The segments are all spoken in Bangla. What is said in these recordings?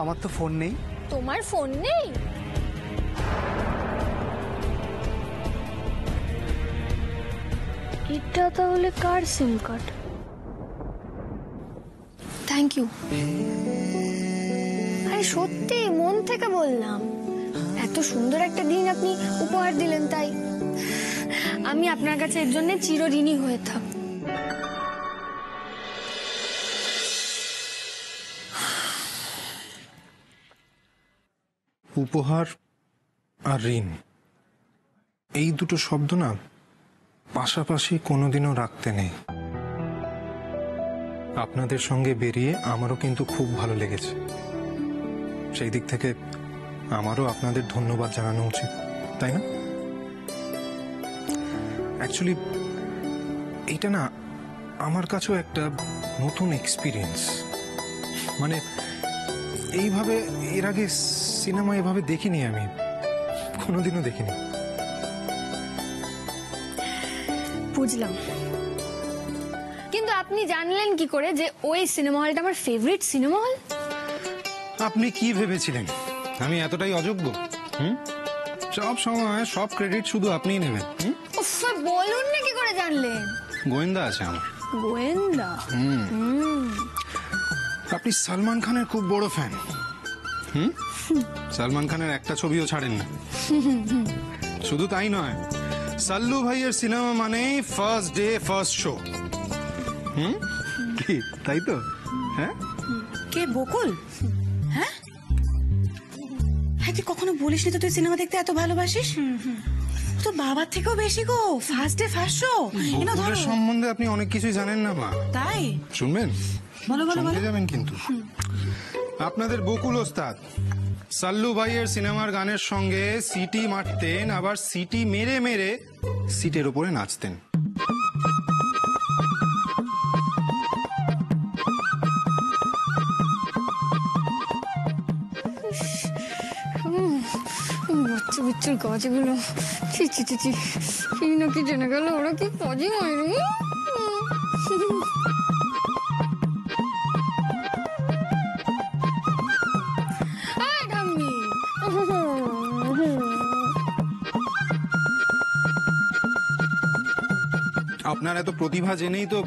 আমার তো ফোন নেই। তোমার ফোন নেই? এটা তাহলে কার সিম কার্ড? Thank you. আরে সত্যি মন থেকে বললাম, এত সুন্দর একটা দিন আপনি উপহার দিলেন, তাই আমি আপনার কাছে এর জন্য চিরঋণী হয়ে থাক। উপহার আর ঋণ, এই দুটো শব্দ না পাশাপাশি কোনোদিনও রাখতে নেই। আপনাদের সঙ্গে বেরিয়ে আমারও কিন্তু খুব ভালো লেগেছে। সেই দিক থেকে আমারও আপনাদের ধন্যবাদ জানানো উচিত, তাই না? অ্যাকচুয়ালি এইটা না আমার কাছেও একটা নতুন এক্সপিরিয়েন্স। মানে এইভাবে এর আগে সিনেমা এভাবে দেখিনি, আমি কোনোদিনও দেখিনি। বুঝলাম, কিন্তু আপনি জানলেন কি করে যে ওই সিনেমা হলটা আমার ফেভারিট সিনেমা হল? আপনি কি ভেবেছিলেন আমি এতটাই অযোগ্য? সব সময় সব ক্রেডিট শুধু আপনিই নেবেন? উফ, বলুন না কি করে জানলেন? গোয়েন্দা আছে আমার। গোয়েন্দা? আপনি সালমান খানের খুব বড় ফ্যান। সালমান খানের একটা ছবিও ছাড়েন না। শুধু তাই নয়, সাল্লু ভাইয়ের সিনেমা মানেই ফার্স্ট ডে ফার্স্ট শো। কি তাই তো? হ্যাঁ। কে বকুল? হ্যাঁ, তুই কখনো বলিসনি তো তুই সিনেমা দেখতে এত ভালোবাসিস। তো বাবার থেকেও বেশি গো, ফার্স্ট ডে ফার্স্ট শো। বকুলের সম্বন্ধে আপনি অনেক কিছুই জানেন না মা। তাই শুনবেন? বলো বলো বলো। যাবেন কিন্তু আপনাদের বকুল ওস্তাদ সাল্লু ভাইয়ের সিনেমার গানের সঙ্গে সিটি মারতেন, আবার সিটি মেরে মেরে সিটের উপরে নাচতেন। বাচ্চা বাচ্চার গাছগুলো, ছি ছি ছি ছি, কি না কি জেনে গেল, ওরা কি কাজে মারি। আপনার এত প্রতিভা জেনেই তো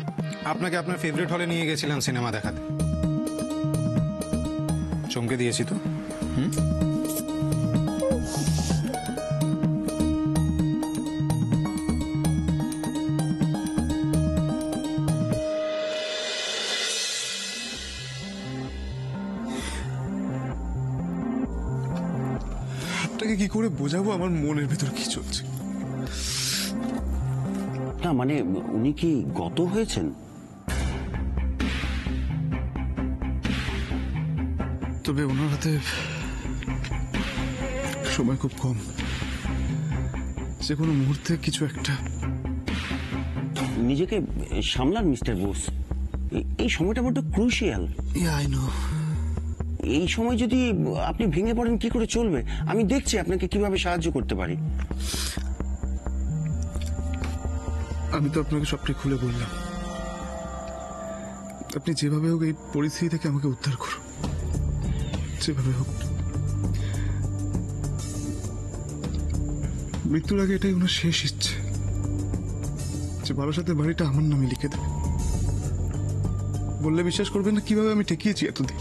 আপনাকে আপনার ফেভারিট হলে নিয়ে গেছিলাম সিনেমা দেখাতে। চমকে দিয়েছি তো? আপনাকে কি করে বোঝাবো আমার মনের ভেতর কি চলছে? না মানে উনি কি গত হয়েছেন? তবে ওনার হাতে সময় খুব কম, যে কোনো মুহূর্তে কিছু একটা। নিজেকে সামলান মিস্টার বোস, এই সময়টা বড্ড ক্রুশিয়াল। I know. এই সময় যদি আপনি ভেঙে পড়েন কি করে চলবে? আমি দেখছি আপনাকে কিভাবে সাহায্য করতে পারি। আমি তো আপনাকে সবটাই খুলে বললাম। আপনি যেভাবে হোক এই পরিস্থিতি থেকে আমাকে উদ্ধার করুন, যেভাবে হোক। মৃত্যুর আগে এটাই ওনার শেষ ইচ্ছে, যে বারাসাতের বাড়িটা আমার নামে লিখে দেবে। বললে বিশ্বাস করবেন না কিভাবে আমি ঠেকিয়েছি এতদিন।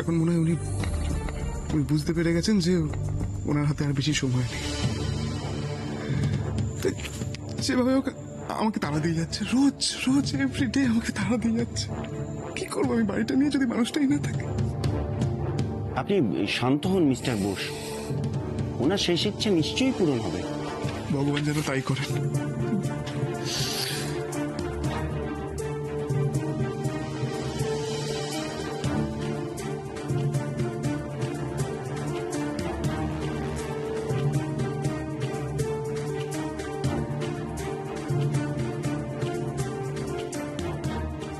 এখন মনে হয় উনি বুঝতে পেরে গেছেন যে ওনার হাতে আর বেশি সময় নেই। যেভাবে আমাকে তাড়া দিয়ে যাচ্ছে, রোজ রোজ এভরিডে আমাকে তাড়া দিয়ে যাচ্ছে। কি করবো আমি বাড়িটা নিয়ে যদি মানুষটাই না থাকে? আপনি শান্ত হন মিস্টার বোস, ওনার শেষ ইচ্ছে নিশ্চয়ই পূরণ হবে। ভগবান যেন তাই করেন।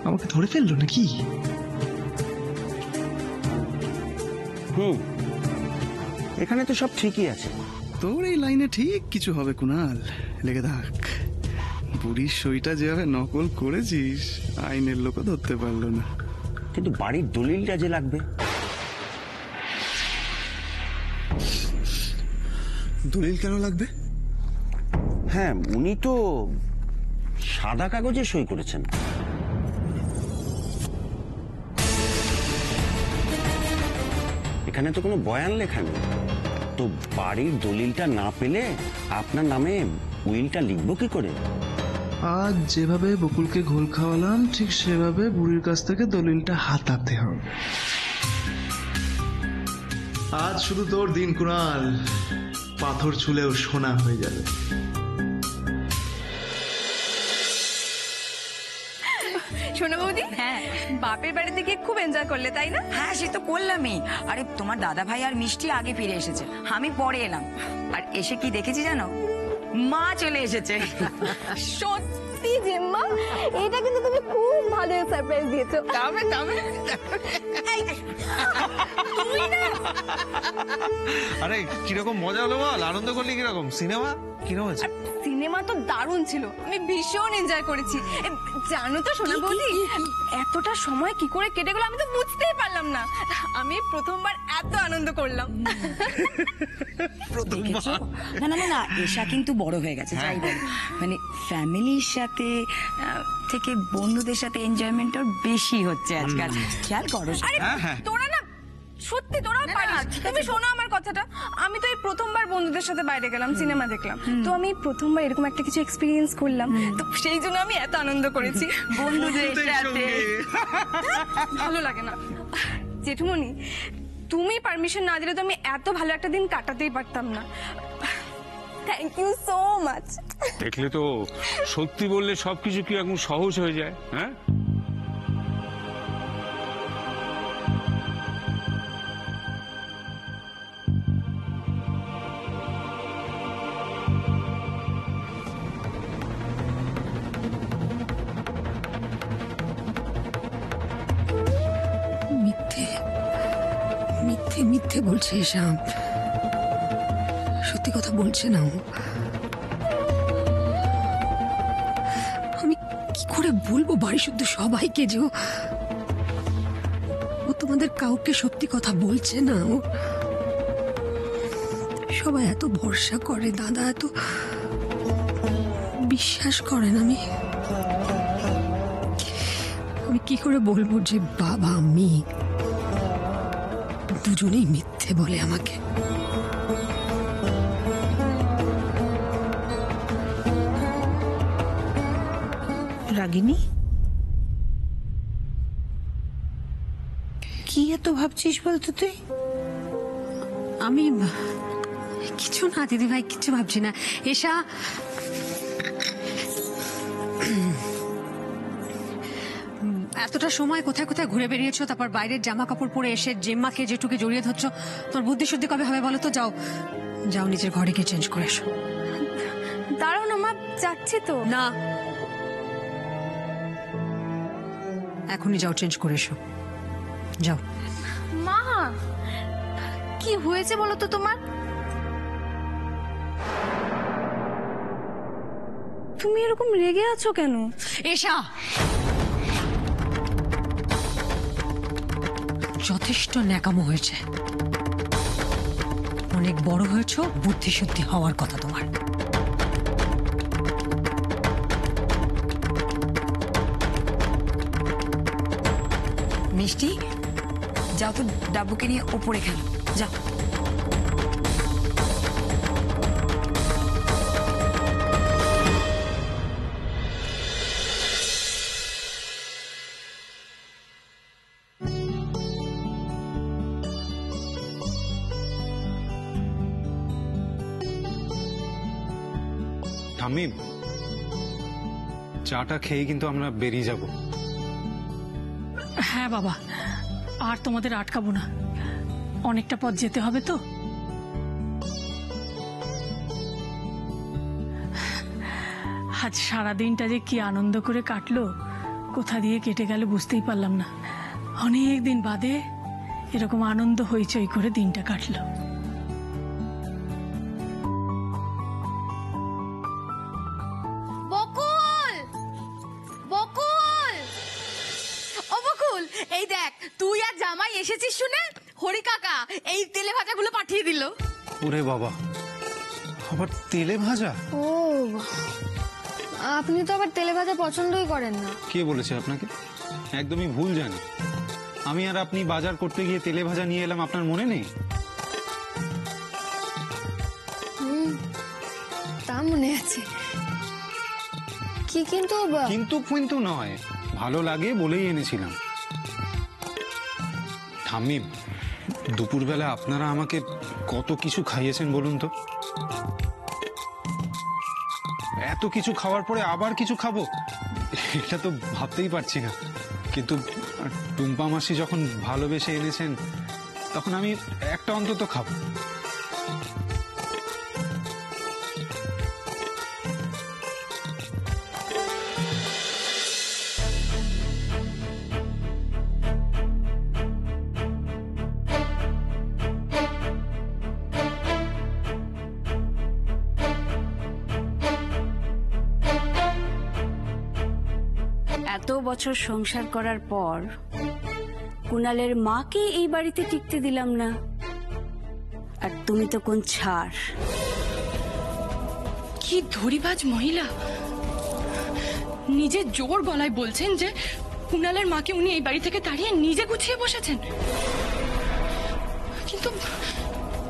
আমাকে ধরে ফেললো নাকি? এখানে তো সব ঠিকই আছে। তোর এই লাইনে ঠিক কিছু হবে কুনাল, লেগে থাক। বুড়ির সইটা যেভাবে নকল করেছিস, আইনের লোকও ধরতে পারলো না। কিন্তু বাড়ির দলিলটা যে লাগবে। দলিল কেন লাগবে? হ্যাঁ, উনি তো সাদা কাগজে সই করেছেন। এখানে তো কোনো বয়ান লেখা নেই, তো বাড়ির দলিলটা না পেলে আপনার নামে উইলটা লিখবো কি করে? আজ যেভাবে বকুলকে ঘোল খাওয়ালাম ঠিক সেভাবে বুড়ির কাছ থেকে দলিলটা হাতাতে হবে। আজ শুধু তোর দিন কুণাল, পাথর ছুলেও সোনা হয়ে যাবে। শোনো বৌদি, হ্যাঁ বাপের বাড়িতে গিয়ে খুব এনজয় করলে তাই না? হ্যাঁ সে তো করলামই। আরে তোমার দাদা ভাই আর মিষ্টি আগে ফিরে এসেছে, আমি পরে এলাম। আর এসে কি দেখেছি জানো, মা চলে এসেছে। সত্যি জেম্মা, এটা কিন্তু তুমি খুব ভালো সারপ্রাইজ দিয়েছো। আরে কিরকম মজা হলো বল, আনন্দ করলি কিরকম? সিনেমা কিরকম আছে? সিনেমা তো দারুণ ছিল, আমি ভীষণ এনজয় করেছি। জানো তো সোনা বৌদি, এতটা সময় কি করে কেটে গেল আমি তো বুঝতেই পারলাম না। আমি প্রথমবার এত আনন্দ করলাম। দেখেছো? না না না না, এশা কিন্তু বড় হয়ে গেছে, যাই বল। মানে ফ্যামিলির সাথে থেকে বন্ধুদের সাথে এনজয়মেন্টটা বেশি হচ্ছে আজকাল, খেয়াল করো। আরে তোরা না সত্যি তোরাও পারিস। তুমি শোনো আমার কথাটা, আমি তো এই প্রথমবার বন্ধুদের সাথে বাইরে গেলাম, সিনেমা দেখলাম। তো আমি প্রথমবার এরকম একটা কিছু এক্সপিরিয়েন্স করলাম, তো সেই জন্য আমি এত আনন্দ করেছি বন্ধুদের সাথে। ভালো লাগে না জেঠুমনি, তুমি পারমিশন না দিলে তো আমি এত ভালো একটা দিন কাটাতেই পারতাম না। Thank you so much. দেখলে তো, সত্যি বললে সবকিছু কি এখন সহজ হয়ে যায়। হ্যাঁ, মিথ্যে মিথ্যে মিথ্যে বলছে এসব, সত্যি কথা বলছে না ও। আমি কি করে বলবো বাড়ি শুদ্ধ সবাইকে যে ও তোমাদের কাউকে সত্যি কথা বলছে না। ও সবাই এত ভরসা করে, দাদা এত বিশ্বাস করেন। আমি কি করে বলবো যে বাবা আমি দুজনেই মিথ্যে বলে আমাকে। রাগিনী, কি এত ভাবছিস বলতো তুই? আমি কিছু না দিদি ভাই, কিছু ভাবছি না। এসা এতটা সময় কোথায় কোথায় ঘুরে বেরিয়েছো, তারপর বাইরের জামা কাপড় পরে এসে জেম্মাকে যেটুকে জড়িয়ে ধরছো, তোর বুদ্ধি শুদ্ধি কবে হবে বলো তো? যাও যাও নিজের ঘরে গিয়ে চেঞ্জ করে এসো। দাঁড়াও না মা, যাচ্ছি তো। না, এখনই যাও, চেঞ্জ করে এসো, যাও। মা কি হয়েছে বলো তো তোমার? তুমি এরকম রেগে আছো কেন? এসা যথেষ্ট ন্যাকামো হয়েছে, অনেক বড় হয়েছো, বুদ্ধি শুদ্ধি হওয়ার কথা তোমার। মিষ্টি, যাও তো ডাব্বুকে নিয়ে ওপরে খেলো, যাও। তামিম, চাটা খেয়ে কিন্তু আমরা বেরিয়ে যাব। হ্যাঁ বাবা, আর তোমাদের আটকাবো না, অনেকটা পথ যেতে হবে তো। আজ সারাদিনটা যে কি আনন্দ করে কাটলো, কোথা দিয়ে কেটে গেল বুঝতেই পারলাম না। অনেক দিন বাদে এরকম আনন্দ হইচই করে দিনটা কাটলো। বকুল, বকুল, ও বকুল, এই দেখ এসেছিস শুনে হরি কাকা এই তেলে ভাজাগুলো পাঠিয়ে দিল। ওরে বাবা, আবার তেলে ভাজা? ও, আপনি তো আবার তেলে ভাজা পছন্দই করেন না। কে বলেছে আপনাকে? একদমই ভুল জানি। আমি আর আপনি বাজার করতে গিয়ে তেলে ভাজা নিয়ে এলাম, আপনার মনে নেই? তা মনে আছে কি, কিন্তু কিন্তু নয়, ভালো লাগে বলেই এনেছিলাম। ঠাম্মি, দুপুরবেলা আপনারা আমাকে কত কিছু খাইয়েছেন বলুন তো। এত কিছু খাওয়ার পরে আবার কিছু খাবো, এটা তো ভাবতেই পারছি না। কিন্তু টুম্পা মাসি যখন ভালোবেসে এনেছেন, তখন আমি একটা অন্তত খাবো। এত বছর সংসার করার পর কুণালের মাকে এই বাড়িতে টিকতে দিলাম না, আর তুমি তো কোন ছাড়। কি ধরিবাজ মহিলা, নিজে জোর গলায় বলছেন যে কুণালের মাকে উনি এই বাড়ি থেকে তাড়িয়ে নিজে গুছিয়ে বসেছেন। কিন্তু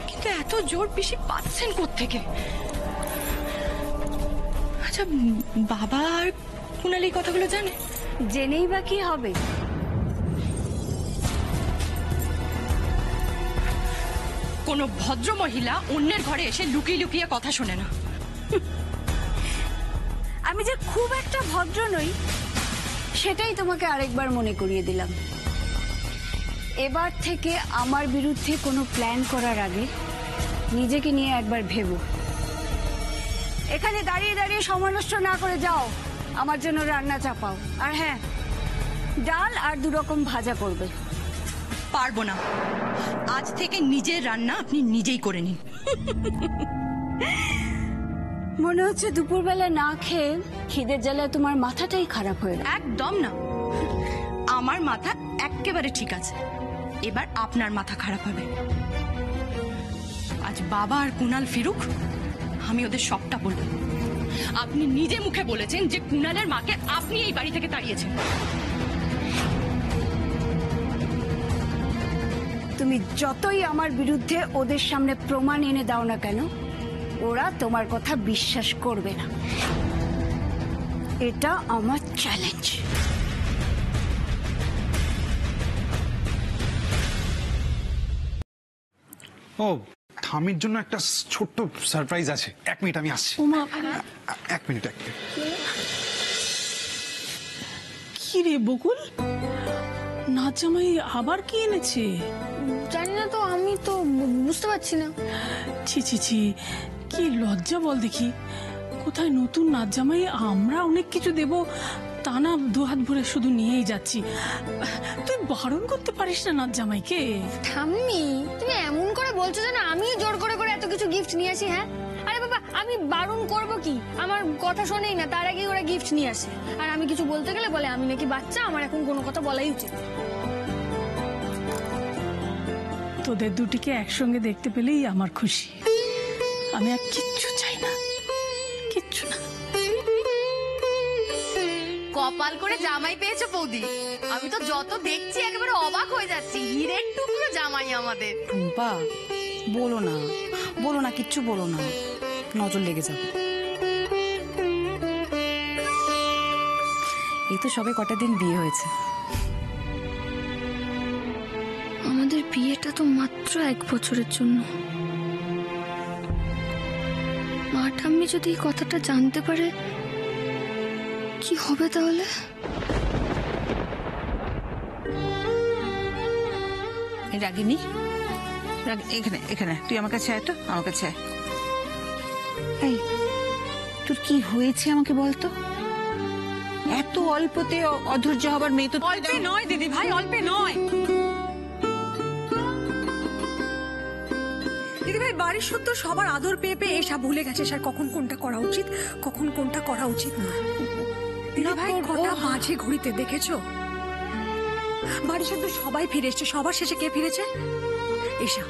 কিন্তু এত জোর পিসি পাচ্ছেন কোত্থেকে? আচ্ছা, বাবা আর কুণাল এই কথাগুলো জানে? জেনেই বা কি হবে? কোনো ভদ্র মহিলা অন্যের ঘরে এসে লুকিয়ে লুকিয়ে কথা শোনে না। আমি যে খুব একটা ভদ্র নই, সেটাই তোমাকে আরেকবার মনে করিয়ে দিলাম। এবার থেকে আমার বিরুদ্ধে কোনো প্ল্যান করার আগে নিজেকে নিয়ে একবার ভেবো। এখানে দাঁড়িয়ে দাঁড়িয়ে সময় নষ্ট না করে যাও, আমার জন্য রান্না চাপাও। আর হ্যাঁ, ডাল আর 2 রকম ভাজা করবে। পারবো না, আজ থেকে নিজের রান্না আপনি নিজেই করে নিন। মনে হচ্ছে দুপুরবেলা না খেয়ে খিদের জ্বালায় তোমার মাথাটাই খারাপ হয়ে গেল। একদম না, আমার মাথা একেবারে ঠিক আছে। এবার আপনার মাথা খারাপ হবে। আজ বাবা আর কুণাল ফিরুক, আমি ওদের সবটা বলবো। আপনি নিজে মুখে বলেছেন যে কুণালের মাকে আপনি এই বাড়ি থেকে তাড়িয়েছেন। তুমি যতই আমার বিরুদ্ধে ওদের সামনে প্রমাণ এনে দাও না কেন, ওরা তোমার কথা বিশ্বাস করবে না। এটা আমার চ্যালেঞ্জ। ও, ঠাম্মির জন্য একটা ছোট্ট সারপ্রাইজ আছে। 1 মিনিট, আমি আসছি। 1 মিনিট। কি রে বকুল, নাচ জামাই আবার কি এনেছে? জানি না তো, আমি তো বুঝতে পারছি না। ছি ছি ছি, কি লজ্জা বল দেখি। কোথায় নতুন নাচ জামাই, আমরা অনেক কিছু দেব তা না, 2 হাত ভরে শুধু নিয়েই যাচ্ছি। তুই বারণ করতে পারিস না নাচ জামাইকে? ঠাম্মি, তুমি এমন করে বলছো যেন আমি জোর করে করে এত কিছু গিফট নিয়ে আসি। হ্যাঁ, আরে বাবা, আমি বারণ করব কি? আমার কথা শোনেই না, তার আগে ওরা গিফট নিয়ে আসে। আর আমি কিছু বলতে গেলে বলে আমি নাকি বাচ্চা, আমার এখন কোনো কথা বলাই উচিত। তোদের দুটিকে একসঙ্গে দেখতে পেলেই আমার খুশি। আমি আর কিচ্ছু চাই না, কিচ্ছু না। কপাল করে জামাই পেয়েছো বৌদি, আমি তো যত দেখছি একেবারে অবাক হয়ে যাচ্ছি। হীরের টুকরো জামাই আমাদের। টুম্পা, বলো না, কিচ্ছু বলো না, নজর লেগে যাবে। এই তো সবে কটা দিন বিয়ে হয়েছে। আমাদের বিয়েটা তো মাত্র 1 বছরের জন্য। মা ঠাম্মি যদি এই কথাটা জানতে পারে, কি হবে তাহলে? রাগিনী, এখানে তুই আমার কাছে আয় তো, আমার কাছে আয়। এই, তোর কি হয়েছে আমাকে বলতো? এত অল্পতে অধৈর্য হবার মেয়ে তো অল্পে নয় দিদি ভাই, অল্পে নয়। দিদি ভাই, বাড়ির সত্য সবার আদর পেয়ে পেয়ে এসা ভুলে গেছে স্যার কখন কোনটা করা উচিত, কখন কোনটা করা উচিত না। দিদি ভাই, কটা বাজে ঘড়িতে দেখেছো? বাড়ির সাথে সবাই ফিরে এসছে, সবার শেষে কে ফিরেছে? এসা।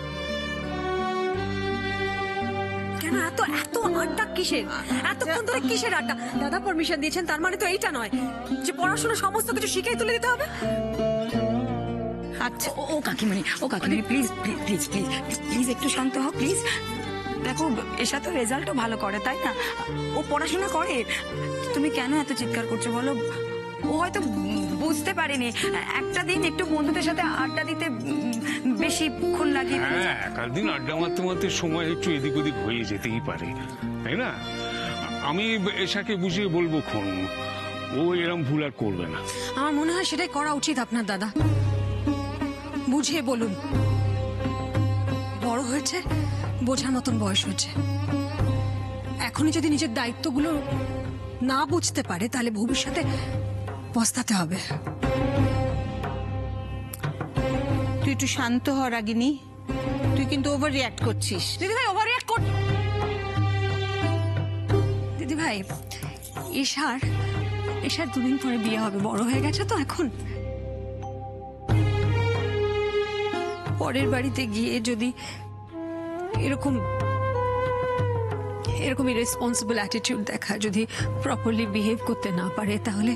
কেন এত এত আড্ডা কিসের? এতক্ষণ ধরে কিসের আড্ডা? দাদা পারমিশন দিয়েছেন, তার মানে তো এইটা নয় যে পড়াশোনা সমস্ত কিছু শিখেই তুলে দিতে হবে। আচ্ছা ও কাকিমণি, প্লিজ প্লিজ প্লিজ প্লিজ একটু শান্ত হও প্লিজ। দেখো এসা তো রেজাল্টও ভালো করে, তাই না? ও পড়াশোনা করে, তুমি কেন এত চিৎকার করছো বলো? ও হয়তো বুঝতে পারেনি, একটা দিন একটু বন্ধুদের সাথে আড্ডা দিতে বেশিক্ষণ লাগিয়ে দিলে। হ্যাঁ, একাদিন আড্ডা মারতে মারতে সময় একটু এদিক ওদিক হয়ে যেতেই পারে, তাই না? আমি এসাকে বুঝিয়ে বলবো খন, ও এরম ভুল আর করবে না। আমার মনে হয় সেটাই করা উচিত আপনার দাদা। বুঝিয়ে বলুন, বড় হয়েছে, বোঝার মতন বয়স হয়েছে। এখনই যদি নিজের দায়িত্বগুলো না বুঝতে পারে তাহলে ভবিষ্যতে পস্তাতে হবে। তুই একটু শান্ত হ রাগিনী, তুই কিন্তু ওভার রিয়াক্ট করছিস। দিদি ভাই ওভার রিয়াক্ট কর। দিদি ভাই এশার দুদিন পরে বিয়ে হবে, বড় হয়ে গেছে তো এখন। পরের বাড়িতে গিয়ে যদি এরকম ইরেসপন্সিবল অ্যাটিটিউড দেখা, যদি প্রপারলি বিহেভ করতে না পারে, তাহলে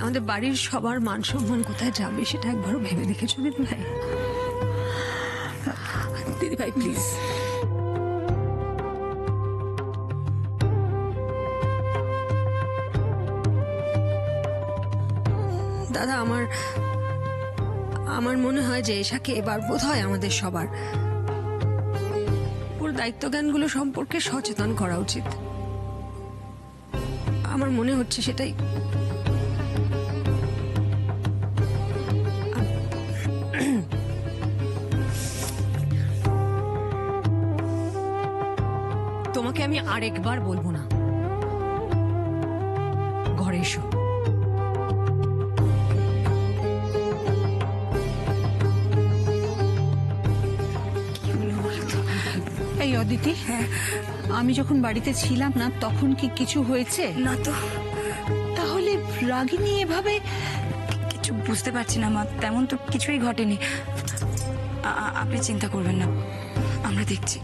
আমাদের বাড়ির সবার মান সম্মান কোথায় যাবে সেটা একবারও ভেবে দেখেছো দিদি ভাই? দিদি ভাই প্লিজ। দাদা আমার মনে হয় যে এশাকে এবার বোধ হয় আমাদের সবার পুরো দায়িত্ব জ্ঞানগুলো সম্পর্কে সচেতন করা উচিত। আমার মনে হচ্ছে সেটাই। তোমাকে আমি আরেকবার বলবো না, ঘরে এসো। এই অদিতি, হ্যাঁ আমি যখন বাড়িতে ছিলাম না তখন কি কিছু হয়েছে? না তো। তাহলে রাগিনী এভাবে? কিছু বুঝতে পারছি না মা, তেমন তো কিছুই ঘটেনি। আপনি চিন্তা করবেন না, আমরা দেখছি।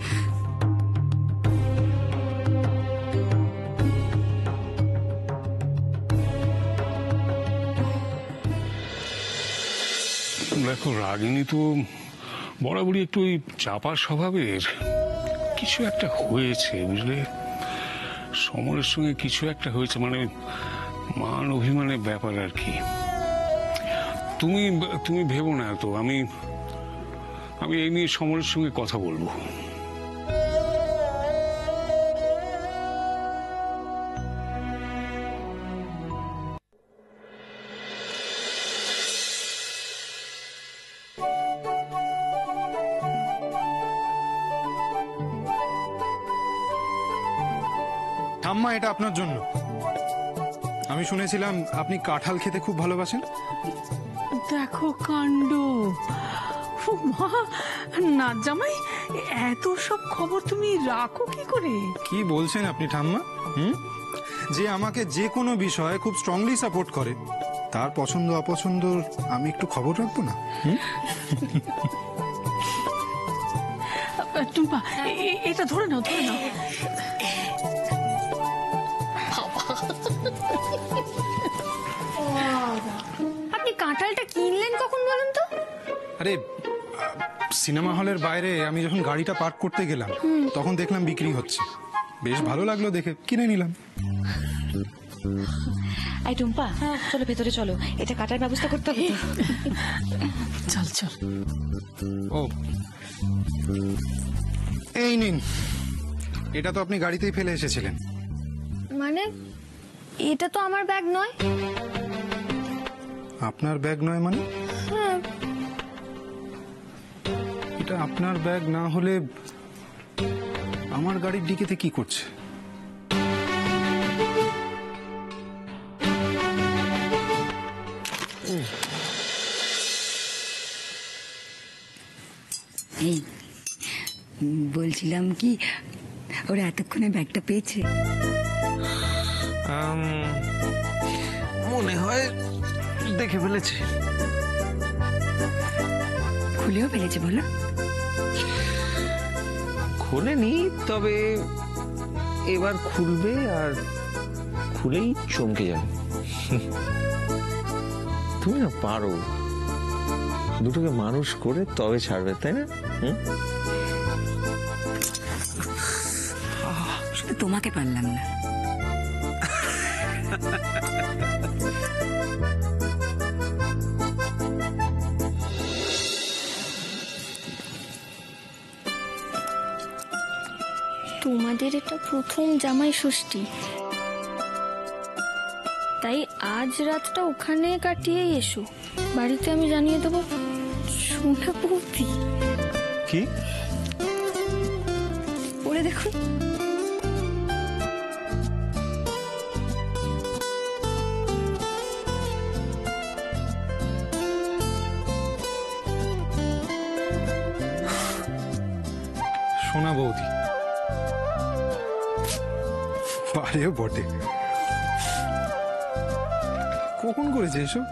দেখো রাগিনী তো বরাবরই একটু ওই চাপা স্বভাবের। কিছু একটা হয়েছে বুঝলে, সমরের সঙ্গে কিছু একটা হয়েছে, মানে মান অভিমানের ব্যাপার আর কি। তুমি ভেবো না তো, আমি এই নিয়ে সমরের সঙ্গে কথা বলবো। ঠাম্মা, এটা আপনার জন্য। আমি শুনেছিলাম আপনি কাঁঠাল খেতে খুব ভালোবাসেন। দেখো কাণ্ড। ও মা, না জামাই, এত সব খবর তুমি রাখো কি করে? কি বলছেন আপনি ঠাম্মা? যে আমাকে যে কোনো বিষয়ে খুব স্ট্রংলি সাপোর্ট করে, তার পছন্দ অপছন্দ আমি একটু খবর রাখবো না? টুম্পা, এটা ধরে নাও, ধরে নাও। আপনি কাঁঠালটা কিনলেন কখন বলুন তো? আরে সিনেমা হলের বাইরে আমি যখন গাড়িটা পার্ক করতে গেলাম তখন দেখলাম বিক্রি হচ্ছে, বেশ ভালো লাগলো দেখে কিনে নিলাম। এই টুম্পা, চলো ভেতরে চলো, এটা কাটার ব্যবস্থা করতে হবে। চল চল। ও এই নিন, এটা তো আপনি গাড়িতেই ফেলে এসেছিলেন। মানে এটা তো আমার ব্যাগ নয়। আপনার ব্যাগ নয় মানে? এটা আপনার ব্যাগ না হলে আমার গাড়ির ডিকিতে কি করছে? এই বলছিলাম কি, ওরা এতক্ষণে ব্যাগটা পেয়েছে? মনে হয় দেখে ফেলেছে। খুলেও ফেলেছে বলো? খোলেনি, তবে এবার খুলবে, আর খুলেই চমকে যাবে। তুমি না পারো, দুটোকে মানুষ করে তবে ছাড়বে, তাই না? শুধু তোমাকে পারলাম না। তোমাদের এটা প্রথম জামাই ষষ্ঠী, তাই আজ রাতটা ওখানে কাটিয়েই এসো। বাড়িতে আমি জানিয়ে দেবো সোনা বৌদি। কি পড়ে দেখুন। সোনা বৌদি, আরে বটে, কখন করেছে এসব?